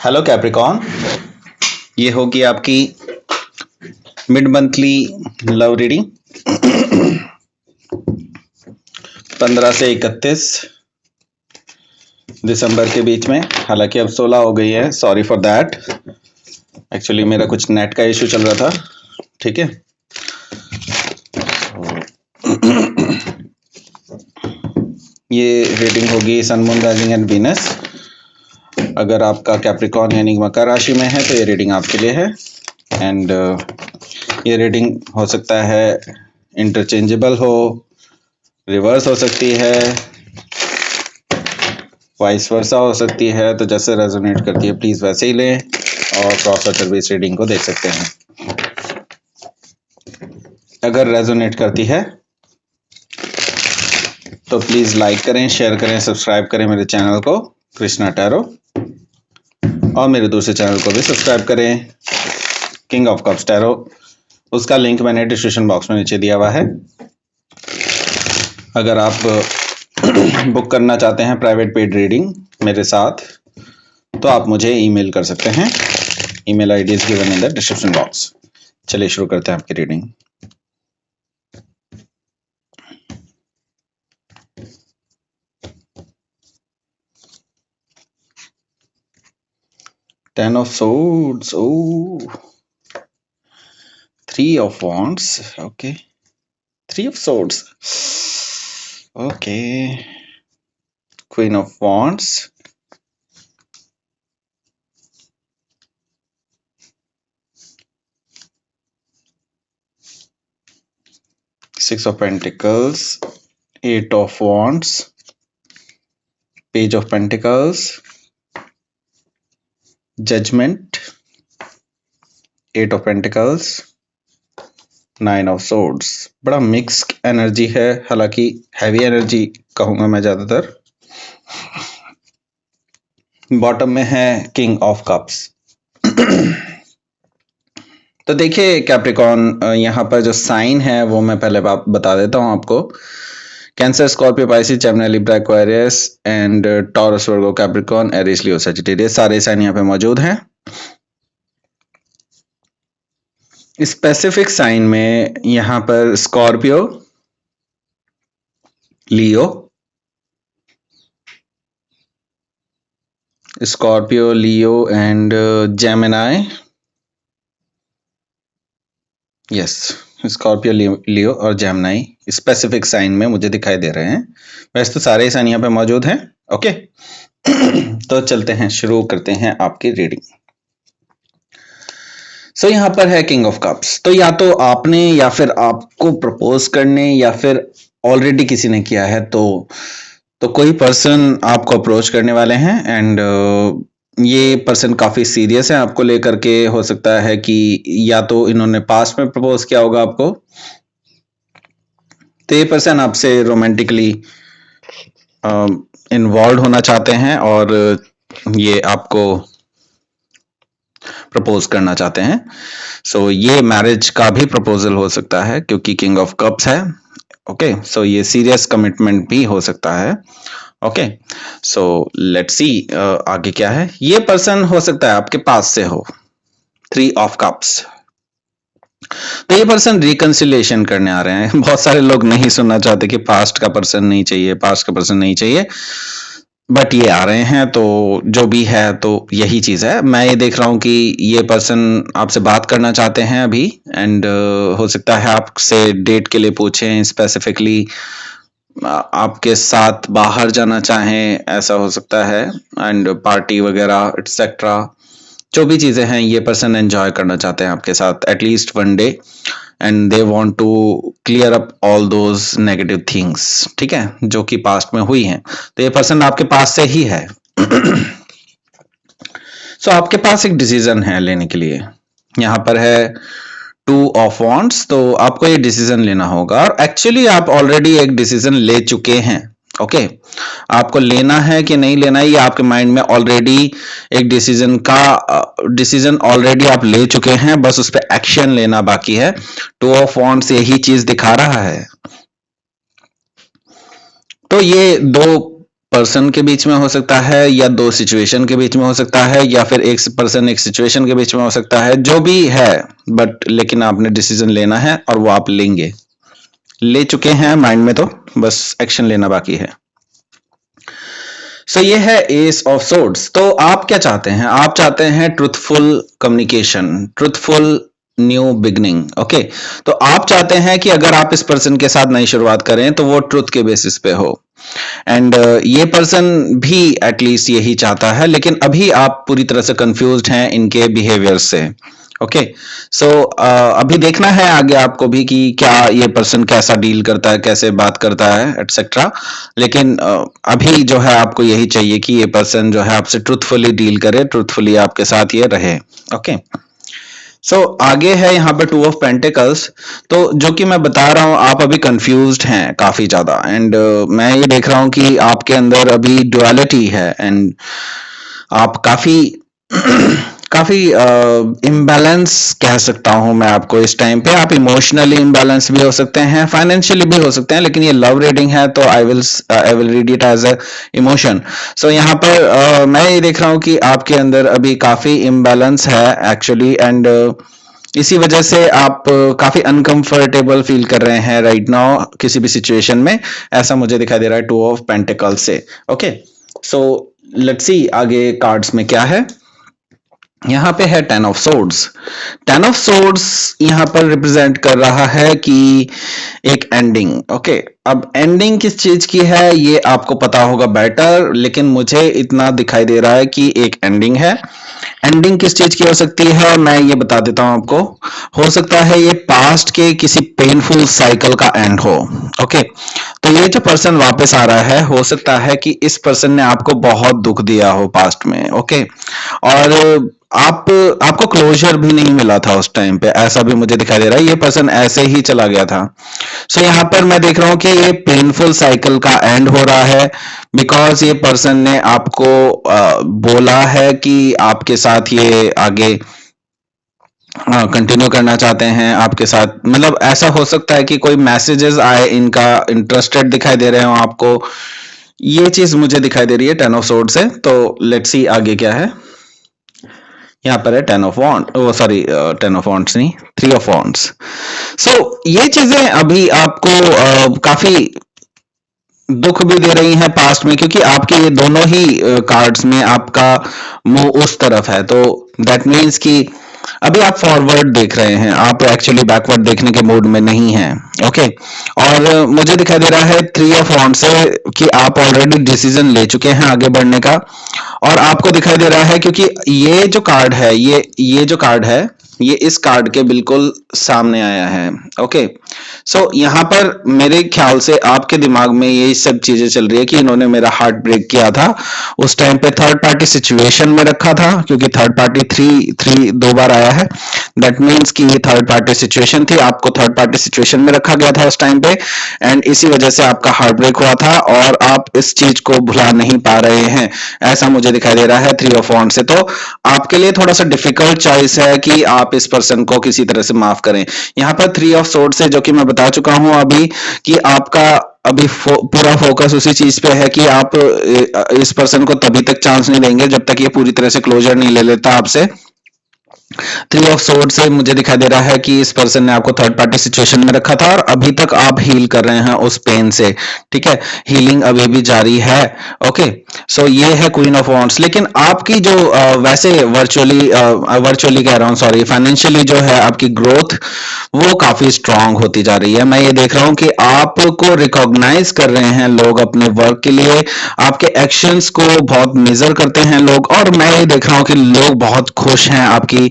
Hello Capricorn, ये होगी आपकी मिड मंथली लव रीडिंग 15 से 31 दिसंबर के बीच में। हालांकि अब 16 हो गई है, सॉरी फॉर दैट। एक्चुअली मेरा कुछ नेट का इशू चल रहा था, ठीक है। ये रीडिंग होगी sun moon rising and Venus. अगर आपका कैप्रिकॉन यानी मकर राशि में है तो ये रीडिंग आपके लिए है। एंड ये रीडिंग हो सकता है इंटरचेंजेबल हो, रिवर्स हो सकती है, वाइस वर्सा हो सकती है। तो जैसे रेजोनेट करती है प्लीज वैसे ही लें और क्रॉस वाटर भी इस रीडिंग को देख सकते हैं। अगर रेजोनेट करती है तो प्लीज लाइक करें, शेयर करें, सब्सक्राइब करें मेरे चैनल को कृष्णा टैरो, और मेरे दूसरे चैनल को भी सब्सक्राइब करें किंग ऑफ कप्स टैरो। उसका लिंक मैंने डिस्क्रिप्शन बॉक्स में नीचे दिया हुआ है। अगर आप बुक करना चाहते हैं प्राइवेट पेड रीडिंग मेरे साथ तो आप मुझे ईमेल कर सकते हैं। Email ID is given in the description box. चलिए शुरू करते हैं आपकी reading. Ten of Swords, oh, Three of Wands, okay, Three of Swords, okay, Queen of Wands, Six of Pentacles, Eight of Wands, Page of Pentacles, Judgment, Eight of Pentacles, Nine of Swords। बड़ा mix energy है, हालांकि heavy energy कहूंगा मैं ज्यादातर। Bottom में है king of cups. तो देखिए कैप्रिकॉन, यहाँ पर जो साइन है वो मैं पहले बता देता हूँ आपको। Cancer, Scorpio, Pisces, Gemini, Libra, Aquarius and Taurus, Virgo, Capricorn, Aries, Leo, Sagittarius, सारे साइन यहाँ पे मौजूद हैं। स्पेसिफिक साइन में यहाँ पर Scorpio, Leo, and Gemini. Yes, Scorpio, Leo और जेमिनी स्पेसिफिक साइन में मुझे दिखाई दे रहे हैं। वैसे तो सारे साइन यहाँ पे मौजूद हैं। ओके तो चलते हैं, शुरू करते हैं आपकी रीडिंग। सो यहाँ पर है किंग ऑफ कप्स। तो या तो आपने या फिर आपको प्रपोज करने या फिर ऑलरेडी किसी ने किया है तो कोई पर्सन आपको अप्रोच करने वाले हैं। एंड ये पर्सन काफी सीरियस है आपको लेकर के। हो सकता है कि या तो इन्होंने पास्ट में प्रपोज किया होगा आपको, तो ये पर्सन आपसे रोमांटिकली इन्वॉल्व होना चाहते हैं और ये आपको प्रपोज करना चाहते हैं। सो ये मैरिज का भी प्रपोजल हो सकता है क्योंकि किंग ऑफ कप्स है। ओके सो ये सीरियस कमिटमेंट भी हो सकता है। ओके सो लेट्स सी आगे क्या है। ये पर्सन हो सकता है आपके पास से हो, थ्री ऑफ कप्स। तो ये पर्सन रिकंसिलिएशन करने आ रहे हैं। बहुत सारे लोग नहीं सुनना चाहते कि पास्ट का पर्सन नहीं चाहिए, पास्ट का पर्सन नहीं चाहिए, बट ये आ रहे हैं। तो जो भी है तो यही चीज है। मैं ये देख रहा हूँ कि ये पर्सन आपसे बात करना चाहते हैं अभी। एंड हो सकता है आपसे डेट के लिए पूछें, स्पेसिफिकली आपके साथ बाहर जाना चाहें, ऐसा हो सकता है। एंड पार्टी वगैरह एटसेट्रा जो भी चीजें हैं ये पर्सन एंजॉय करना चाहते हैं आपके साथ at least one day. And they want to clear up all those negative things, ठीक है, जो कि पास्ट में हुई हैं। तो ये पर्सन आपके पास से ही है। सो आपके पास एक डिसीजन है लेने के लिए। यहाँ पर है टू ऑफ वॉन्ड्स। तो आपको ये डिसीजन लेना होगा और एक्चुअली आप ऑलरेडी एक डिसीजन ले चुके हैं। ओके आपको लेना है कि नहीं लेना है ये आपके माइंड में ऑलरेडी एक डिसीजन ऑलरेडी आप ले चुके हैं, बस उस पर एक्शन लेना बाकी है। टू ऑफ वॉन्ड्स यही चीज दिखा रहा है। तो ये दो पर्सन के बीच में हो सकता है, या दो सिचुएशन के बीच में हो सकता है, या फिर एक पर्सन एक सिचुएशन के बीच में हो सकता है, जो भी है, बट लेकिन आपने डिसीजन लेना है और वो आप लेंगे, ले चुके हैं माइंड में, तो बस एक्शन लेना बाकी है। सो ये है एस ऑफ सोर्ड्स। तो आप क्या चाहते हैं? आप चाहते हैं truthful communication, truthful new beginning. Okay, तो आप चाहते हैं कि अगर आप इस पर्सन के साथ नई शुरुआत करें तो वो ट्रुथ के बेसिस पे हो, एंड ये पर्सन भी एटलीस्ट यही चाहता है, लेकिन अभी आप पूरी तरह से कंफ्यूज्ड हैं इनके बिहेवियर से। ओके, सो अभी देखना है आगे आपको भी कि क्या ये पर्सन कैसा डील करता है, कैसे बात करता है, एटसेट्रा। लेकिन अभी जो है आपको यही चाहिए कि ये पर्सन जो है आपसे ट्रुथफुली डील करे, ट्रुथफुली आपके साथ ये रहे। ओके, सो आगे है यहाँ पे 2 ऑफ पेंटिकल्स। तो जो कि मैं बता रहा हूँ, आप अभी कंफ्यूज्ड हैं काफी ज्यादा, एंड मैं ये देख रहा हूँ कि आपके अंदर अभी ड्युअलिटी है, एंड आप काफी काफी इम्बैलेंस कह सकता हूं मैं आपको इस टाइम पे। आप इमोशनली इम्बैलेंस भी हो सकते हैं, फाइनेंशियली भी हो सकते हैं, लेकिन ये लव रीडिंग है तो I will read it as a emotion. So यहाँ पर मैं ये देख रहा हूँ कि आपके अंदर अभी काफी इम्बैलेंस है एक्चुअली, एंड इसी वजह से आप काफी अनकंफर्टेबल फील कर रहे हैं राइट नाउ किसी भी सिचुएशन में, ऐसा मुझे दिखाई दे रहा है 2 ऑफ पेंटिकल्स से। ओके, सो लेट्स सी आगे कार्ड्स में क्या है। यहाँ पे है 10 ऑफ सोर्ड्स। 10 ऑफ सोर्ड्स यहाँ पर रिप्रेजेंट कर रहा है कि एक एंडिंग। ओके, अब एंडिंग किस चीज की है ये आपको पता होगा बेटर, लेकिन मुझे इतना दिखाई दे रहा है कि एक एंडिंग है। एंडिंग किस चीज की हो सकती है मैं ये बता देता हूं आपको। हो सकता है ये पास्ट के किसी पेनफुल साइकिल का एंड हो। ओके, तो ये जो पर्सन वापस आ रहा है, हो सकता है कि इस पर्सन ने आपको बहुत दुख दिया हो पास्ट में। ओके, और आपको क्लोजर भी नहीं मिला था उस टाइम पे, ऐसा भी मुझे दिखाई दे रहा है। ये पर्सन ऐसे ही चला गया था। सो यहाँ पर मैं देख रहा हूँ कि ये पेनफुल साइकिल का एंड हो रहा है, बिकॉज ये पर्सन ने आपको बोला है कि आपके साथ ये आगे कंटिन्यू करना चाहते हैं आपके साथ। मतलब ऐसा हो सकता है कि कोई मैसेजेस आए, इनका इंटरेस्टेड दिखाई दे रहे हो आपको, ये चीज मुझे दिखाई दे रही है 10 ऑफ सोर्ड से। तो लेट्स सी आगे क्या है। यहाँ पर है 10 ऑफ वॉन्ड, वो सॉरी 10 ऑफ वॉन्ड्स नहीं, 3 ऑफ वॉन्ड्स। सो ये चीजें अभी आपको काफी दुख भी दे रही हैं पास्ट में, क्योंकि आपके ये दोनों ही कार्ड्स में आपका मुंह उस तरफ है। तो दैट मीन्स कि अभी आप फॉरवर्ड देख रहे हैं, आप एक्चुअली बैकवर्ड देखने के मूड में नहीं हैं। ओके, और मुझे दिखाई दे रहा है 3 ऑफ वॉन्ड्स से कि आप ऑलरेडी डिसीजन ले चुके हैं आगे बढ़ने का, और आपको दिखाई दे रहा है क्योंकि ये जो कार्ड है, ये जो कार्ड है, ये इस कार्ड के बिल्कुल सामने आया है। ओके, सो यहाँ पर मेरे ख्याल से आपके दिमाग में ये सब चीजें चल रही है कि इन्होंने मेरा हार्ट ब्रेक किया था, उस टाइम पे थर्ड पार्टी सिचुएशन में रखा था, क्योंकि थर्ड पार्टी 3 2 बार आया है। दैट मीन्स कि ये थर्ड पार्टी सिचुएशन थी, आपको थर्ड पार्टी सिचुएशन में रखा गया था उस टाइम पे, एंड इसी वजह से आपका हार्ट ब्रेक हुआ था, और आप इस चीज को भुला नहीं पा रहे हैं, ऐसा मुझे दिखाई दे रहा है 3 ऑफ वॉन्ड्स से। तो आपके लिए थोड़ा सा डिफिकल्ट चॉइस है कि आप इस पर्सन को किसी तरह से माफ करें। यहाँ पर 3 ऑफ सोर्ड से, जो कि मैं बता चुका हूं अभी, कि आपका अभी पूरा फोकस उसी चीज पे है कि आप इस पर्सन को तभी तक चांस नहीं देंगे जब तक ये पूरी तरह से क्लोजर नहीं ले लेता आपसे। 3 ऑफ सोर्ड से मुझे दिखाई दे रहा है कि इस पर्सन ने आपको थर्ड पार्टी सिचुएशन में रखा था, और अभी तक आप हील कर रहे हैं उस पेन से। ठीक है, हीलिंग अभी भी जारी है। ओके, सो ये है क्वीन ऑफ वॉन्ड्स। लेकिन आपकी जो वैसे वर्चुअली कह रहा हूँ, सॉरी, फाइनेंशियली जो है आपकी ग्रोथ, वो काफी स्ट्रांग होती जा रही है। मैं ये देख रहा हूँ कि आपको रिकॉग्नाइज कर रहे हैं लोग अपने वर्क के लिए, आपके एक्शंस को बहुत मेजर करते हैं लोग, और मैं ये देख रहा हूँ कि लोग बहुत खुश हैं आपकी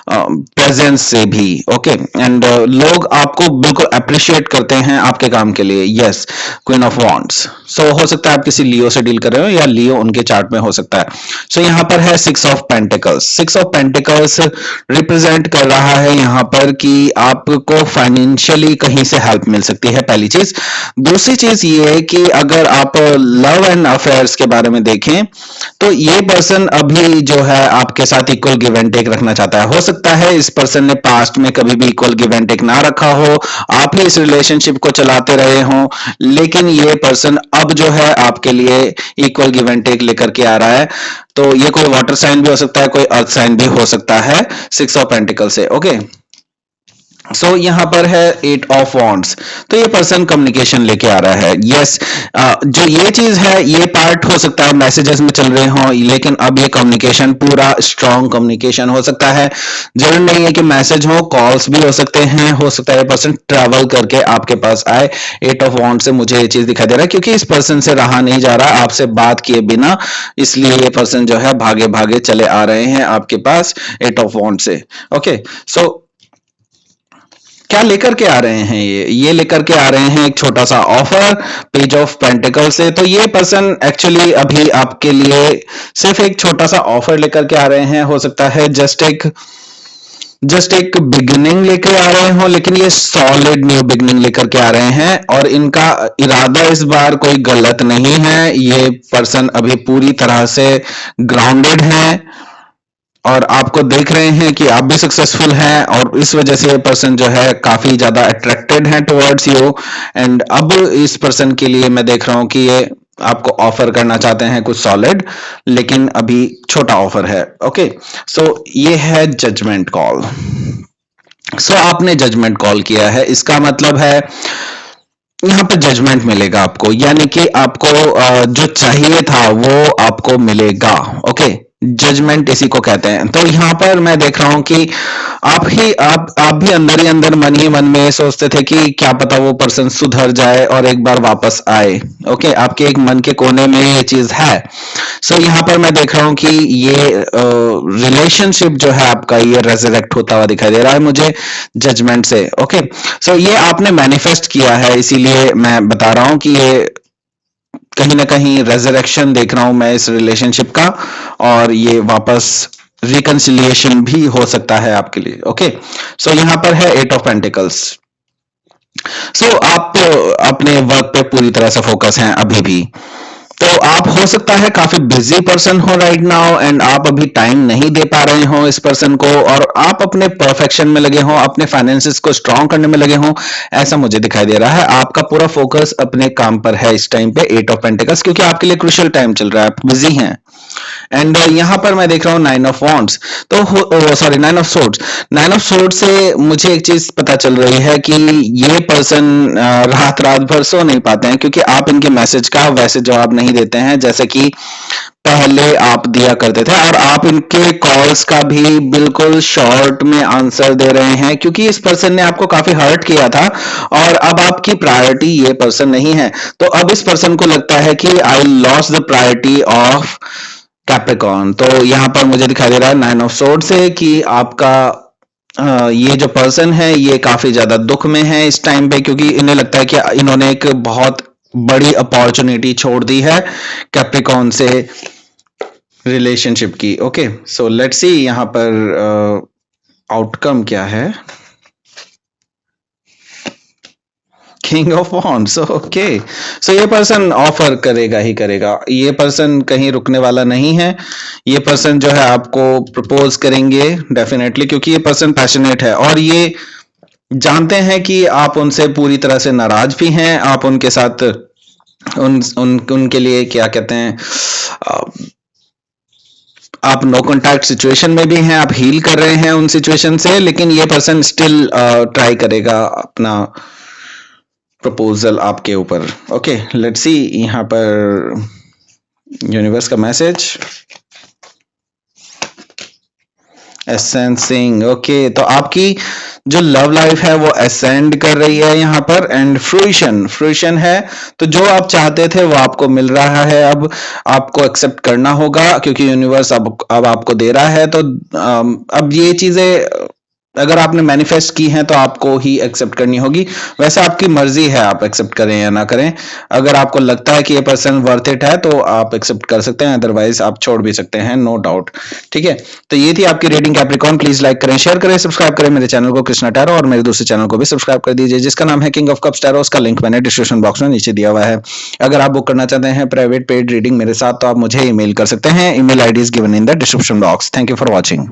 प्रेजेंस से भी। ओके, एंड लोग आपको बिल्कुल अप्रिशिएट करते हैं आपके काम के लिए। Yes, queen of wands. So हो सकता है आप किसी लियो से डील कर रहे हो, या लियो उनके चार्ट में हो सकता है। सो यहाँ पर है 6 of pentacles. 6 of pentacles represent कर रहा है यहाँ पर कि आपको फाइनेंशियली कहीं से हेल्प मिल सकती है, पहली चीज। दूसरी चीज ये है कि अगर आप लव एंड अफेयर्स के बारे में देखें, तो ये पर्सन अभी जो है आपके साथ इक्वल गिव एंड टेक रखना चाहता जाता है। हो सकता है इस पर्सन ने पास्ट में कभी भी इक्वल गिव एंड टेक ना रखा हो, आप ही इस रिलेशनशिप को चलाते रहे हो, लेकिन ये पर्सन अब जो है आपके लिए इक्वल गिव एंड टेक लेकर के आ रहा है। तो ये कोई वाटर साइन भी हो सकता है, कोई अर्थ साइन भी हो सकता है 6 ऑफ पेंटिकल से। ओके, सो यहाँ पर है 8 ऑफ वॉन्ड्स, तो ये पर्सन कम्युनिकेशन लेके आ रहा है। यस, जो ये चीज है, ये पार्ट हो सकता है मैसेजेस में चल रहे हो, लेकिन अब ये कम्युनिकेशन पूरा स्ट्रॉन्ग कम्युनिकेशन हो सकता है। जरूर नहीं है कि मैसेज हो, कॉल्स भी हो सकते हैं। हो सकता है ये पर्सन ट्रैवल करके आपके पास आए। 8 ऑफ वॉन्ड से मुझे ये चीज दिखाई दे रहा है, क्योंकि इस पर्सन से रहा नहीं जा रहा आपसे बात किए बिना, इसलिए ये पर्सन जो है भागे भागे चले आ रहे हैं आपके पास 8 ऑफ वॉन्ड से। ओके, सो क्या लेकर के आ रहे हैं ये लेकर के आ रहे हैं एक छोटा सा ऑफर पेज ऑफ पेंटिकल से। तो ये पर्सन एक्चुअली अभी आपके लिए सिर्फ एक छोटा सा ऑफर लेकर के आ रहे हैं। हो सकता है जस्ट एक बिगिनिंग लेकर आ रहे हो, लेकिन ये सॉलिड न्यू बिगिनिंग लेकर के आ रहे हैं, और इनका इरादा इस बार कोई गलत नहीं है। ये पर्सन अभी पूरी तरह से ग्राउंडेड है और आपको देख रहे हैं कि आप भी सक्सेसफुल हैं, और इस वजह से ये पर्सन जो है काफी ज्यादा अट्रैक्टेड है टुवर्ड्स यू। एंड अब इस पर्सन के लिए मैं देख रहा हूं कि ये आपको ऑफर करना चाहते हैं कुछ सॉलिड, लेकिन अभी छोटा ऑफर है। ओके, सो ये है जजमेंट कॉल। सो आपने जजमेंट कॉल किया है, इसका मतलब है यहाँ पे जजमेंट मिलेगा आपको, यानी कि आपको जो चाहिए था वो आपको मिलेगा। ओके, जजमेंट इसी को कहते हैं। तो यहाँ पर मैं देख रहा हूं कि आप भी अंदर ही अंदर मन ही मन में सोचते थे कि क्या पता वो पर्सन सुधर जाए और एक बार वापस आए। ओके, आपके एक मन के कोने में ये चीज है। सो यहाँ पर मैं देख रहा हूं कि ये रिलेशनशिप जो है आपका, ये रेजरेक्ट होता हुआ दिखाई दे रहा है मुझे जजमेंट से। ओके, सो ये आपने मैनिफेस्ट किया है, इसीलिए मैं बता रहा हूं कि ये कहीं ना कहीं रेजरेक्शन देख रहा हूं मैं इस रिलेशनशिप का, और ये वापस रिकंसिलिएशन भी हो सकता है आपके लिए। ओके, सो यहां पर है 8 ऑफ पेंटिकल्स। सो आप अपने वर्क पे पूरी तरह से फोकस हैं अभी भी। तो आप हो सकता है काफी बिजी पर्सन हो राइट नाउ, एंड आप अभी टाइम नहीं दे पा रहे हो इस पर्सन को, और आप अपने परफेक्शन में लगे हो, अपने फाइनेंसेस को स्ट्रॉन्ग करने में लगे हो, ऐसा मुझे दिखाई दे रहा है। आपका पूरा फोकस अपने काम पर है इस टाइम पे 8 ऑफ पेंटिकल्स, क्योंकि आपके लिए क्रूशियल टाइम चल रहा है, आप बिजी हैं। एंड यहाँ पर मैं देख रहा हूँ 9 ऑफ वॉन्ड्स, तो sorry 9 of swords. 9 of swords से मुझे एक चीज पता चल रही है कि ये पर्सन रात भर सो नहीं पाते हैं, क्योंकि आप इनके मैसेज का वैसे जवाब नहीं देते हैं जैसे कि पहले आप दिया करते थे, और आप इनके कॉल्स का भी बिल्कुल शॉर्ट में आंसर दे रहे हैं, क्योंकि इस पर्सन ने आपको काफी हर्ट किया था और अब आपकी प्रायोरिटी ये पर्सन नहीं है। तो अब इस पर्सन को लगता है कि I lost the priority of Capricorn. तो यहां पर मुझे दिखाई दे रहा है 9 ऑफ सोर्ड से कि आपका ये जो पर्सन है ये काफी ज्यादा दुख में है इस टाइम पे, क्योंकि इन्हें लगता है कि इन्होंने एक बहुत बड़ी अपॉर्चुनिटी छोड़ दी है कैप्रिकॉर्न से रिलेशनशिप की। ओके, सो लेट्स सी यहां पर आउटकम क्या है। King of wands. ओके, सो ये पर्सन ऑफर करेगा ही करेगा, ये पर्सन कहीं रुकने वाला नहीं है। ये पर्सन जो है आपको प्रपोज करेंगे डेफिनेटली, क्योंकि ये पर्सन पैशनेट है और ये जानते हैं कि आप उनसे पूरी तरह से नाराज भी हैं। आप उनके साथ उनके लिए क्या कहते हैं, आप नो कॉन्टैक्ट सिचुएशन में भी हैं, आप हील कर रहे हैं उन सिचुएशन से, लेकिन ये पर्सन स्टिल ट्राई करेगा अपना प्रपोजल आपके ऊपर। ओके, लेट्स सी यहां पर यूनिवर्स का मैसेज। एसेंसिंग। ओके, तो आपकी जो लव लाइफ है वो असेंड कर रही है यहाँ पर, एंड फ्रूइशन है। तो जो आप चाहते थे वो आपको मिल रहा है, अब आपको एक्सेप्ट करना होगा, क्योंकि यूनिवर्स अब आपको दे रहा है। तो अब ये चीजें अगर आपने मैनिफेस्ट की हैं तो आपको ही एक्सेप्ट करनी होगी। वैसे आपकी मर्जी है आप एक्सेप्ट करें या ना करें। अगर आपको लगता है कि ये पर्सन वर्थ इट है तो आप एक्सेप्ट कर सकते हैं, अदरवाइज आप छोड़ भी सकते हैं, नो डाउट। ठीक है, तो ये थी आपकी रेटिंग कैप्रिकॉर्न। प्लीज लाइक करें, शेयर करें, सब्सक्राइब करें मेरे चैनल को कृष्णा टैरो, और मेरे दूसरे चैनल को भी सब्सक्राइब कर दीजिए जिसका नाम है किंग ऑफ कप्स टैरो। उसका लिंक मैंने डिस्क्रिप्शन बॉक्स में नीचे दिया हुआ है। अगर आप बुक करना चाहते हैं प्राइवेट पेड रीडिंग मेरे साथ तो आप मुझे ईमेल कर सकते हैं। Email ID is given in the description box. Thank you for watching.